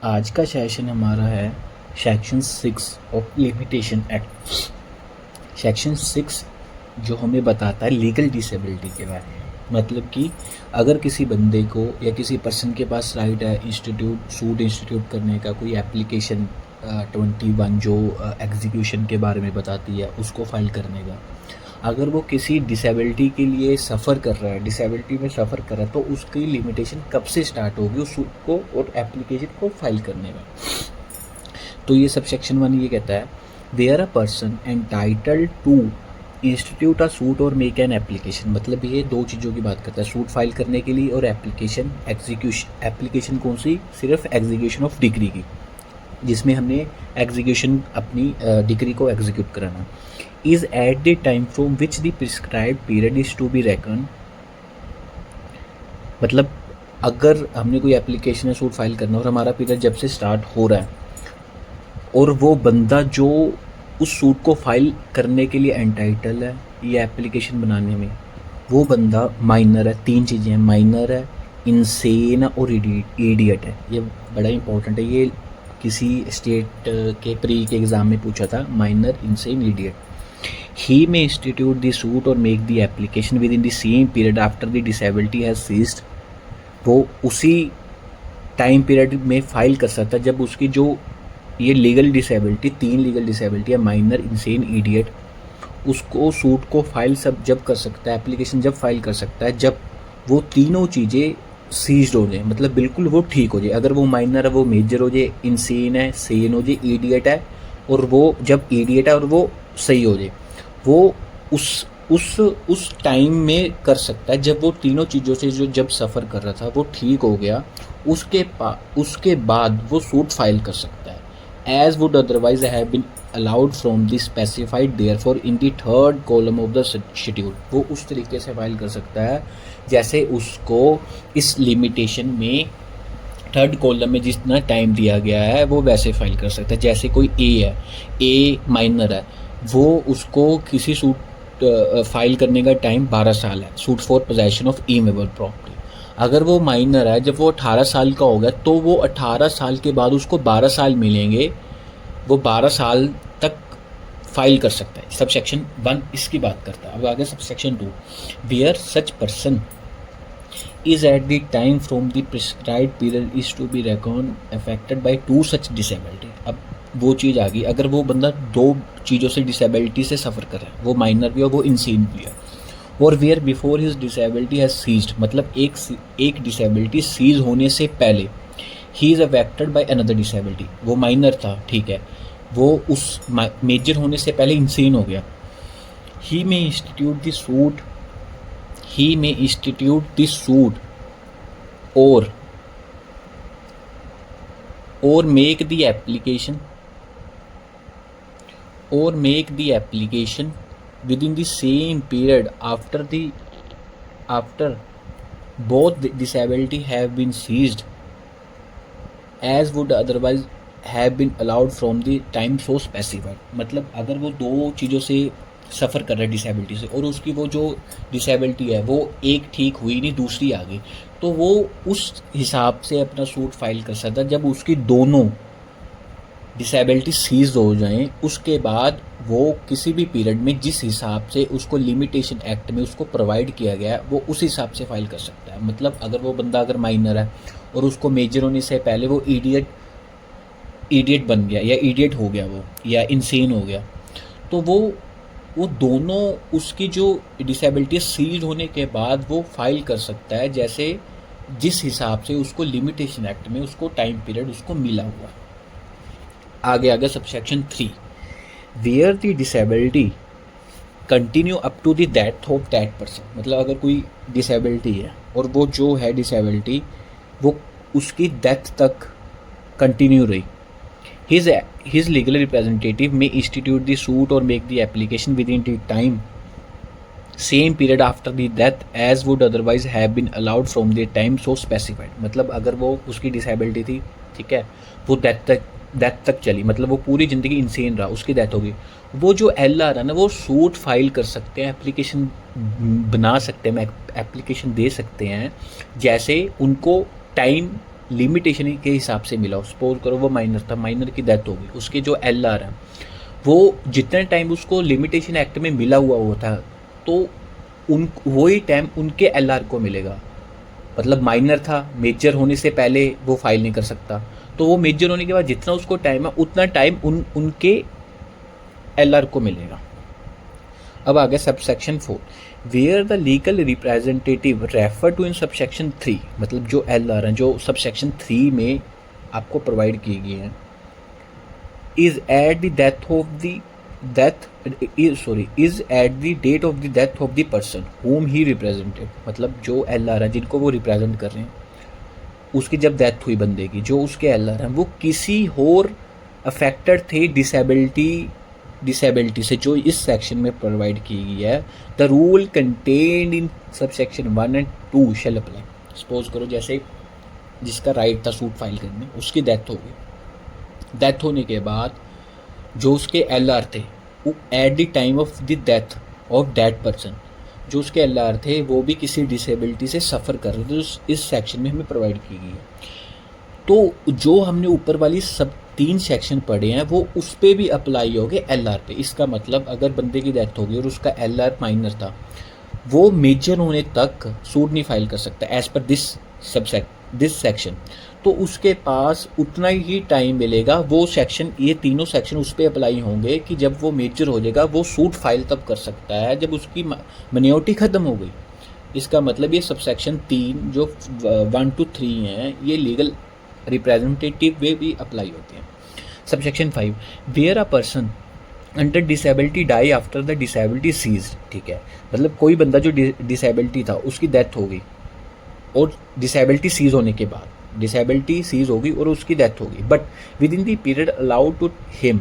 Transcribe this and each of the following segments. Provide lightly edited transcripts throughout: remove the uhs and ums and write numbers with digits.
आज का सेशन हमारा है section 6 of limitation act. Section 6 जो हमें बताता है लीगल डिसेबिलिटी के बारे में, मतलब कि अगर किसी बंदे को या किसी पर्सन के पास राइट है सूट इंस्टीट्यूट करने का, कोई एप्लीकेशन 21 जो एग्जीक्यूशन के बारे में बताती है उसको फाइल करने का, अगर वो किसी डिसेबिलिटी के लिए सफ़र कर रहा है, डिसेबिलिटी में सफ़र कर रहा है, तो उसकी लिमिटेशन कब से स्टार्ट होगी उस सूट को और एप्लीकेशन को फाइल करने में। तो ये सब सेक्शन 1 ये कहता है where a person entitled to institute a suit और मेक एन एप्लीकेशन, मतलब ये दो चीज़ों की बात करता है, सूट फाइल करने के लिए और एप्लीकेशन एग्जीक्यूशन। एप्लीकेशन कौन सी? सिर्फ एग्जीक्यूशन ऑफ डिग्री की, जिसमें हमने एग्जीक्यूशन अपनी डिग्री को एग्जीक्यूट कराना। Is at the time from which the prescribed period is to be reckon, मतलब अगर हमने कोई एप्लीकेशन या सूट फाइल करना और हमारा पीरियड जब से स्टार्ट हो रहा है और वो बंदा जो उस सूट को फाइल करने के लिए एंटाइटल है या एप्लीकेशन बनाने में, वो बंदा माइनर है। तीन चीज़ें हैं, माइनर है, इंसेन है और इडियट है। ये बड़ा इंपॉर्टेंट है, ये किसी स्टेट के प्री के एग्ज़ाम में पूछा था, माइनर, इंसेन, इडियट। ही में इंस्टीट्यूट द सूट और make the application within the same period after the disability has ceased, वो उसी टाइम पीरियड में फाइल कर सकता है जब उसकी जो ये लीगल डिसेबिलिटी, तीन लीगल डिसेबिलिटी है, माइनर, इंसेन, इडियट, उसको सूट को फाइल सब जब कर सकता है, एप्लीकेशन जब फाइल कर सकता है जब वो तीनों चीज़ें सीज्ड हो जाए, मतलब बिल्कुल वो ठीक हो जाए। अगर वो माइनर है वो मेजर हो जाए, इंसेन है सेन हो जाए, इडियट है और वो जब इडियट है और वो सही हो जाए, वो उस उस टाइम में कर सकता है जब वो तीनों चीज़ों से जो जब सफ़र कर रहा था वो ठीक हो गया, उसके बाद वो सूट फाइल कर सकता है। as would otherwise have been allowed from the specified therefore in the third column of the schedule, वो उस तरीके से फाइल कर सकता है जैसे उसको इस लिमिटेशन में थर्ड कॉलम में जितना टाइम दिया गया है वो वैसे फाइल कर सकता है। जैसे कोई ए है, ए माइनर है, वो उसको किसी सूट फाइल करने का टाइम 12 साल है, suit for possession of immovable property. अगर वो माइनर है, जब वो 18 साल का होगा तो वो 18 साल के बाद उसको 12 साल मिलेंगे, वो 12 साल तक फाइल कर सकता है। सब सेक्शन 1 इसकी बात करता है। अब आगे subsection 2, where such person is at the time from the prescribed period is to be reckoned affected by two such disability। अब वो चीज़ आ गई, अगर वो बंदा दो चीज़ों से डिसेबिलिटी से सफ़र कर रहा है, वो माइनर भी है वो इंसेन भी है, और where before his disability has ceased, मतलब एक डिसेबिलिटी सीज होने से पहले ही is affected by another disability, वो माइनर था ठीक है, वो उस मेजर होने से पहले इंसेन हो गया, ही में institute the suit, he may institute the suit or make the application within the same period after both the disability have been seized as would otherwise have been allowed from the time so specified। मतलब अगर वो दो चीज़ों से सफ़र कर रहा है disability से और उसकी वो जो डिसेबिलिटी है वो एक ठीक हुई नहीं, दूसरी आ गई, तो वो उस हिसाब से अपना सूट फाइल कर सकता है जब उसकी दोनों डिसेबिलिटी सीज हो जाएं। उसके बाद वो किसी भी पीरियड में जिस हिसाब से उसको लिमिटेशन एक्ट में उसको प्रोवाइड किया गया है वो उस हिसाब से फाइल कर सकता है। मतलब अगर वो बंदा अगर माइनर है और उसको मेजर होने से पहले वो इडियट बन गया या इडियट हो गया वो या इंसेन हो गया, तो वो दोनों उसकी जो डिसेबिलिटी सीज होने के बाद वो फाइल कर सकता है जैसे जिस हिसाब से उसको लिमिटेशन एक्ट में उसको टाइम पीरियड उसको मिला हुआ। आगे subsection 3, where the disability continue up to the death of that person, मतलब अगर कोई डिसेबिलिटी है और वो जो है डिसेबिलिटी वो उसकी डेथ तक कंटिन्यू रही, his legal representative may institute the suit or make the application within the same period after the death as would otherwise have been allowed from the time so specified। मतलब अगर वो उसकी disability थी ठीक है, वो death तक चली, मतलब वो पूरी ज़िंदगी इंसेन रहा, उसकी डेथ हो गई, वो जो LR है ना वो सूट फाइल कर सकते हैं, एप्लीकेशन बना सकते हैं, एप्लीकेशन दे सकते हैं जैसे उनको टाइम लिमिटेशन के हिसाब से मिला हो, सपोज करो वो माइनर था, माइनर की डेथ हो गई, उसके जो एलआर है वो जितने टाइम उसको लिमिटेशन एक्ट में मिला हुआ होता है तो उन वही टाइम उनके एलआर को मिलेगा। मतलब माइनर था, मेजर होने से पहले वो फाइल नहीं कर सकता, तो वो मेजर होने के बाद जितना उसको टाइम है उतना टाइम उनके एलआर को मिलेगा। अब आ गया subsection 4, where the legal representative refer to in subsection 3, मतलब जो एलआर हैं जो सबसेक्शन 3 में आपको प्रोवाइड किए गए हैं, is at the death of the is at the date of the death of the person whom he represented, मतलब जो एलआर है जिनको वो रिप्रेजेंट कर रहे हैं उसकी जब डेथ हुई बंदे की, जो उसके एलआर हैं वो किसी और अफेक्टेड थे डिसेबिलिटी से जो इस सेक्शन में प्रोवाइड की गई है, the rule contained in sub section 1 and 2 shall apply. Suppose करो जैसे जिसका राइट था सूट फाइल करने, उसकी डेथ हो गई, डेथ होने के बाद जो उसके एलआर थे वो eight the time of the death of that person, जो उसके एलआर थे वो भी किसी डिसेबिलिटी से सफ़र कर रहे थे, तो इस सेक्शन में हमें प्रोवाइड की गई है। तो जो हमने ऊपर वाली सब 3 सेक्शन पढ़े हैं वो उस पर भी अप्लाई हो गए एलआर पे। इसका मतलब अगर बंदे की डेथ हो गई और उसका एलआर माइनर था, वो मेजर होने तक सूट नहीं फाइल कर सकता एज पर दिस सेक्शन, तो उसके पास उतना ही टाइम मिलेगा। वो सेक्शन, ये तीनों सेक्शन उस पर अप्लाई होंगे कि जब वो मेजर हो जाएगा वो सूट फाइल तब कर सकता है जब उसकी मिनियोरिटी ख़त्म हो गई। इसका मतलब ये सबसेक्शन 3 जो 1 to 3 हैं ये लीगल रिप्रेजेंटेटिव वे भी अप्लाई होते हैं। Subsection 5, where a person under disability die after the disability cease, ठीक है, मतलब कोई बंदा जो डिसेबिलिटी था उसकी डेथ हो गई और डिसेबिलिटी सीज होने के बाद डिसेबिलिटी सीज होगी और उसकी डेथ होगी, but within the period allowed to him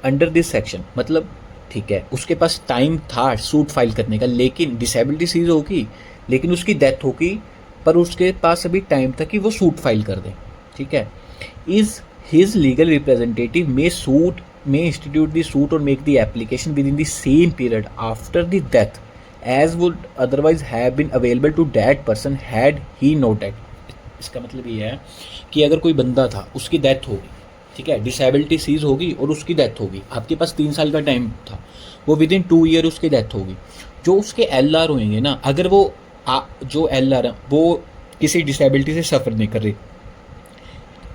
under this section, मतलब ठीक है उसके पास टाइम था सूट फाइल करने का, लेकिन डिसेबिलिटी सीज होगी लेकिन उसकी डेथ होगी, पर उसके पास अभी टाइम था कि वो सूट फाइल कर दे, ठीक है। Is his legal representative may institute the suit or make the application within the same period after the death as would otherwise have been available to that person had he not died। इसका मतलब ये है कि अगर कोई बंदा था उसकी डेथ होगी, ठीक है, डिसेबिलिटी सीज होगी और उसकी डेथ होगी, आपके पास 3 साल का टाइम था, वो विद इन 2 ईयर उसकी डेथ होगी, जो उसके एलआर होंगे ना, अगर वो जो एलआर है वो किसी डिसेबिलिटी से सफ़र नहीं कर रहे,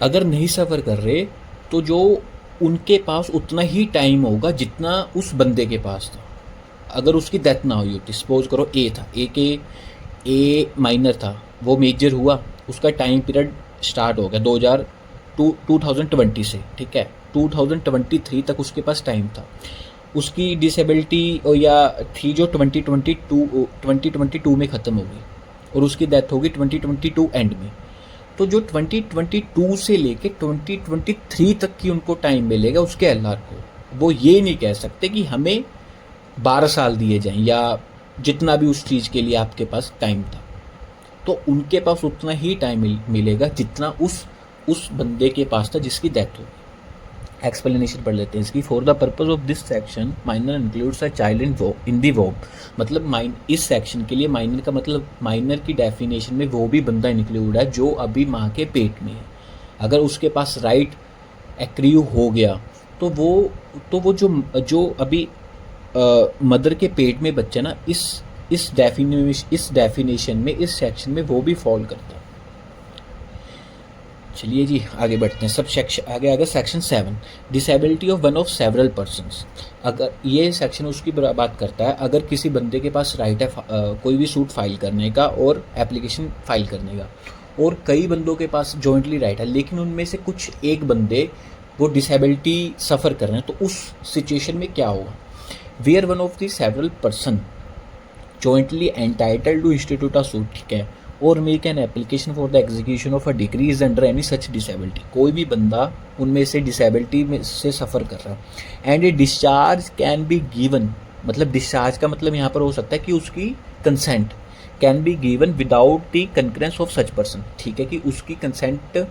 अगर नहीं सफ़र कर रहे तो जो उनके पास उतना ही टाइम होगा जितना उस बंदे के पास था अगर उसकी डेथ ना हुई होती। सपोज करो ए था, ए माइनर था, वो मेजर हुआ, उसका टाइम पीरियड स्टार्ट हो गया 2020 से, ठीक है, 2023 तक उसके पास टाइम था। उसकी डिसेबिलिटी या थी जो 2022 में ख़त्म हो गई और उसकी डेथ होगी 2022 एंड में, तो जो 2022 से लेके 2023 तक की उनको टाइम मिलेगा उसके एलआर को। वो ये नहीं कह सकते कि हमें 12 साल दिए जाएं या जितना भी उस चीज़ के लिए आपके पास टाइम था, तो उनके पास उतना ही टाइम मिलेगा जितना उस बंदे के पास था जिसकी डेथ हो। एक्सप्लेनेशन पढ़ लेते हैं इसकी। For the purpose of this section minor includes a child in the womb, मतलब इस सेक्शन के लिए माइनर का मतलब माइनर की डेफिनेशन में वो भी बंदा इंक्लूड है जो अभी माँ के पेट में है। अगर उसके पास राइट एक्रिव हो गया तो वो जो अभी मदर के पेट में बच्चा ना, इस डेफिनेशन में, इस सेक्शन में वो भी फॉल करता है। चलिए जी आगे बढ़ते हैं। सब सेक्शन आगे section 7, disability of one of several persons. अगर ये सेक्शन उसकी बात करता है अगर किसी बंदे के पास राइट है कोई भी सूट फाइल करने का और एप्लीकेशन फाइल करने का, और कई बंदों के पास जॉइंटली राइट है, लेकिन उनमें से कुछ एक बंदे वो डिसेबिलिटी सफ़र कर रहे हैं, तो उस सिचुएशन में क्या होगा। Where one of the several person jointly entitled to institute a suit, ठीक है, or make an application for the execution of a degree is under any such disability. कोई भी बंदा उनमें से डिसेबिलिटी में से सफ़र कर रहा है and A discharge can be given, मतलब डिस्चार्ज का मतलब यहाँ पर हो सकता है कि उसकी consent can be given without the concurrence of such person, ठीक है, कि उसकी कंसेंट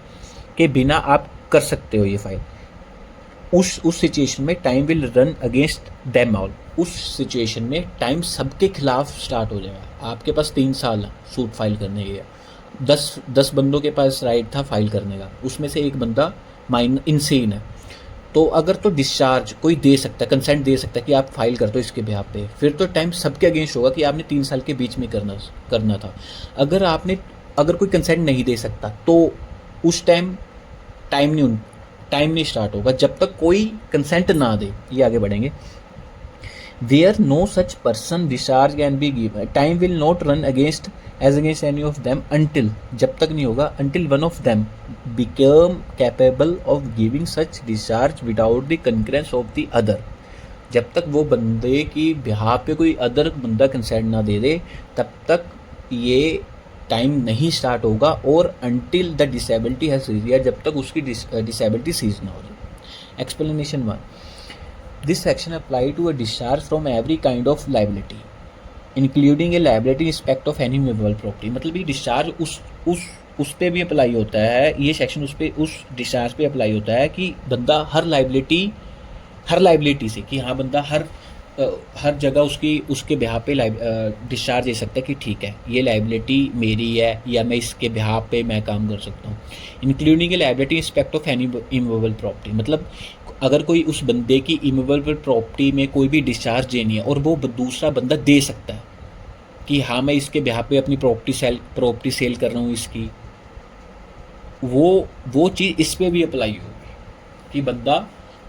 के बिना आप कर सकते हो ये फाइल। उस सिचुएशन में time will run against them all, उस सिचुएशन में टाइम सबके खिलाफ स्टार्ट हो जाएगा। आपके पास 3 साल सूट फाइल करने के, 10 बंदों के पास राइट था फाइल करने का, उसमें से एक बंदा इनसेन है, तो अगर तो डिस्चार्ज कोई दे सकता है, कंसेंट दे सकता है कि आप फाइल कर दो इसके बिहाफ पे, फिर तो टाइम सबके अगेंस्ट होगा कि आपने 3 साल के बीच में करना था। अगर कोई कंसेंट नहीं दे सकता तो उस टाइम नहीं स्टार्ट होगा जब तक कोई कंसेंट ना दे। ये आगे बढ़ेंगे। Where no such person discharge can be given, time will not run against any of them until, जब तक नहीं होगा, until one of them become capable of giving such discharge without the concurrence of the other। जब तक वो बंदे की behalf पे कोई अदर बंदा कंसेंट ना दे दे तब तक ये टाइम नहीं स्टार्ट होगा, और until the disability has ceased, जब तक उसकी डिसेबिलिटी सीज ना हो जाए। Explanation 1, this section apply to a discharge from every kind of liability including a liability in respect of any movable property। मतलब ये डिस्चार्ज उस पे भी अप्लाई होता है, ये सेक्शन उस डिस्चार्ज पे अप्लाई होता है कि बंदा हर लाइबिलिटी से, कि हाँ बंदा हर जगह उसके बिहाफ पे डिस्चार्ज दे सकता है कि ठीक है ये लाइबिलिटी मेरी है या मैं इसके बिहाफ पे मैं काम कर सकता हूँ। Including a liability respect of any immovable property, मतलब अगर कोई उस बंदे की इमूवेबल प्रॉपर्टी में कोई भी डिस्चार्ज देनी है और वो दूसरा बंदा दे सकता है कि हाँ मैं इसके बिहाफ पे अपनी प्रॉपर्टी सेल कर रहा हूँ इसकी, वो चीज़ इस पर भी अप्लाई होगी कि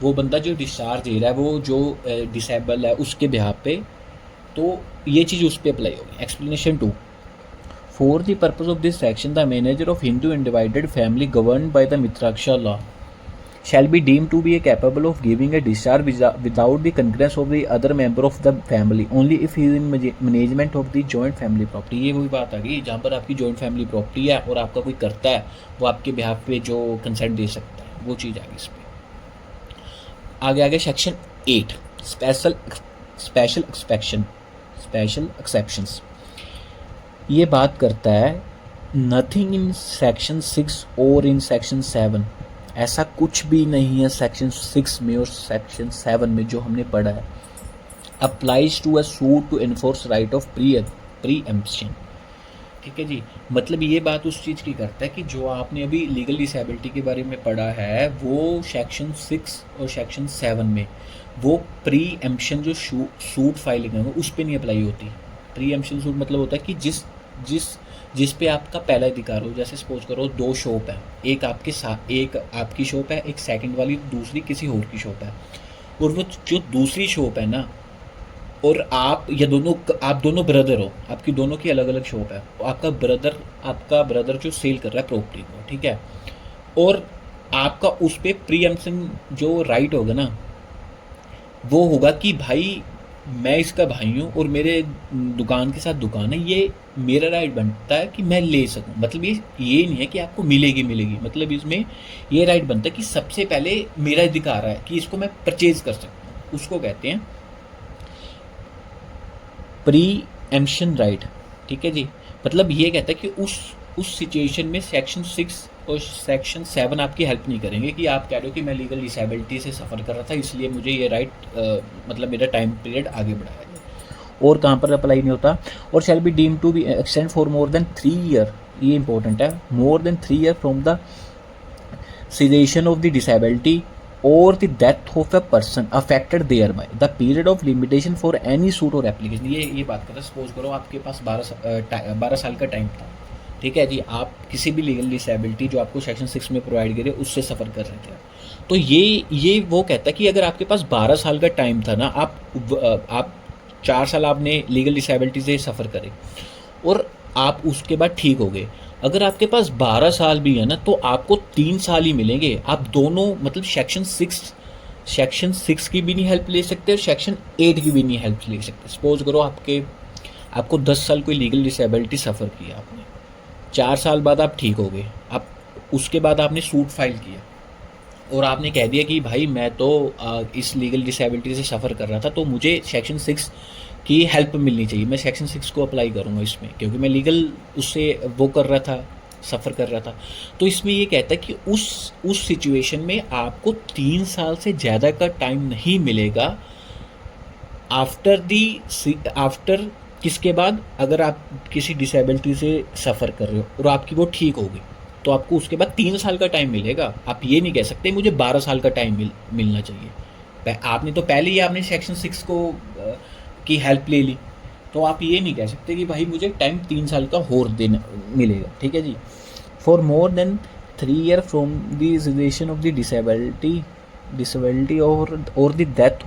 वो बंदा जो डिस्चार्ज दे रहा है वो जो डिसेबल है उसके बिहाफ पे, तो ये चीज़ उस पर अप्लाई होगी। Explanation 2, for the purpose of this section the manager of Hindu undivided family governed by the Mitakshara law shall be deemed to be capable of giving a discharge without the concurrence of the other member of the family only if he is in management of the joint family property। ये वही बात आ गई जहाँ पर आपकी joint family property है और आपका कोई करता है वो आपके बिहाफ पे जो कंसेंट दे सकता है, वो चीज़ आ गई इस पर। आगे सेक्शन 8, स्पेशल एक्सेप्शंस। ये बात करता है नथिंग इन सेक्शन 6 और इन सेक्शन 7, ऐसा कुछ भी नहीं है सेक्शन 6 में और सेक्शन 7 में जो हमने पढ़ा है, applies to a suit to enforce right of preemption. ठीक है जी, मतलब ये बात उस चीज़ की करता है कि जो आपने अभी लीगल डिसेबिलिटी के बारे में पढ़ा है वो सेक्शन 6 और सेक्शन 7 में वो प्रीएम्प्शन जो सूट फाइलिंग है उस पर नहीं अप्लाई होती। प्रीएम्प्शन सूट मतलब होता है कि जिस पे आपका पहला अधिकार हो, जैसे सपोज करो 2 शॉप है, एक आपकी शॉप है, एक सेकंड वाली दूसरी किसी और की शॉप है, और वो जो दूसरी शॉप है ना, और आप दोनों ब्रदर हो, आपकी दोनों की अलग अलग शॉप है, आपका ब्रदर जो सेल कर रहा है प्रॉपर्टी को, ठीक है, और आपका उस पर प्रीएम्प्शन जो राइट होगा ना वो होगा कि भाई मैं इसका भाई हूँ और मेरे दुकान के साथ दुकान है, ये मेरा राइट बनता है कि मैं ले सकूँ। मतलब ये नहीं है कि आपको मिलेगी, मतलब इसमें ये राइट बनता है कि सबसे पहले मेरा अधिकार है कि इसको मैं परचेज कर सकता हूँ, उसको कहते हैं प्रीएम्प्शन राइट। ठीक है जी, मतलब ये कहता है कि उस सिचुएशन में सेक्शन 6 और सेक्शन 7 आपकी हेल्प नहीं करेंगे कि आप कह रहे हो कि मैं लीगल डिसेबिलिटी से सफ़र कर रहा था इसलिए मुझे ये राइट मतलब मेरा टाइम पीरियड आगे बढ़ाया जाए, और कहाँ पर अप्लाई नहीं होता। और shall be deem to be extend for more than 3 year, ये इंपॉर्टेंट है, more than 3 year from the cessation of the disability or the death of a person affected thereby the period of limitation for any suit or application। ये बात कर रहा है, suppose करो आपके पास 12 साल का टाइम था, ठीक है जी, आप किसी भी लीगल डिसेबिलिटी जो आपको सेक्शन 6 में प्रोवाइड करे उससे सफ़र कर रहे थे, तो ये वो कहता है कि अगर आपके पास 12 साल का टाइम था ना, आप 4 साल आपने लीगल डिसेबिलिटी से सफ़र करे और आप उसके बाद ठीक हो गए, अगर आपके पास 12 साल भी है ना तो आपको 3 साल ही मिलेंगे। आप दोनों मतलब सेक्शन 6 की भी नहीं हेल्प ले सकते और सेक्शन 8 की भी नहीं हेल्प ले सकते। सपोज करो आपको 10 साल कोई लीगल डिसेबिलिटी सफ़र किया आपने, 4 साल बाद आप ठीक हो गए, आप उसके बाद आपने सूट फाइल किया और आपने कह दिया कि भाई मैं तो इस लीगल डिसेबिलिटी से सफ़र कर रहा था तो मुझे सेक्शन 6 की हेल्प मिलनी चाहिए, मैं सेक्शन 6 को अप्लाई करूँगा इसमें क्योंकि मैं लीगल उससे वो कर रहा था, सफ़र कर रहा था। तो इसमें ये कहता है कि उस सिचुएशन में आपको 3 साल से ज़्यादा का टाइम नहीं मिलेगा आफ्टर किसके बाद, अगर आप किसी डिसेबिलिटी से सफ़र कर रहे हो और आपकी वो ठीक हो गई, तो आपको उसके बाद 3 साल का टाइम मिलेगा। आप ये नहीं कह सकते मुझे 12 साल का टाइम मिलना चाहिए। आपने तो पहले ही आपने सेक्शन 6 को की हेल्प ले ली, तो आप ये नहीं कह सकते कि भाई मुझे टाइम 3 साल का और देना मिलेगा। ठीक है जी। For more than 3 year from the reservation of the disability और द डेथ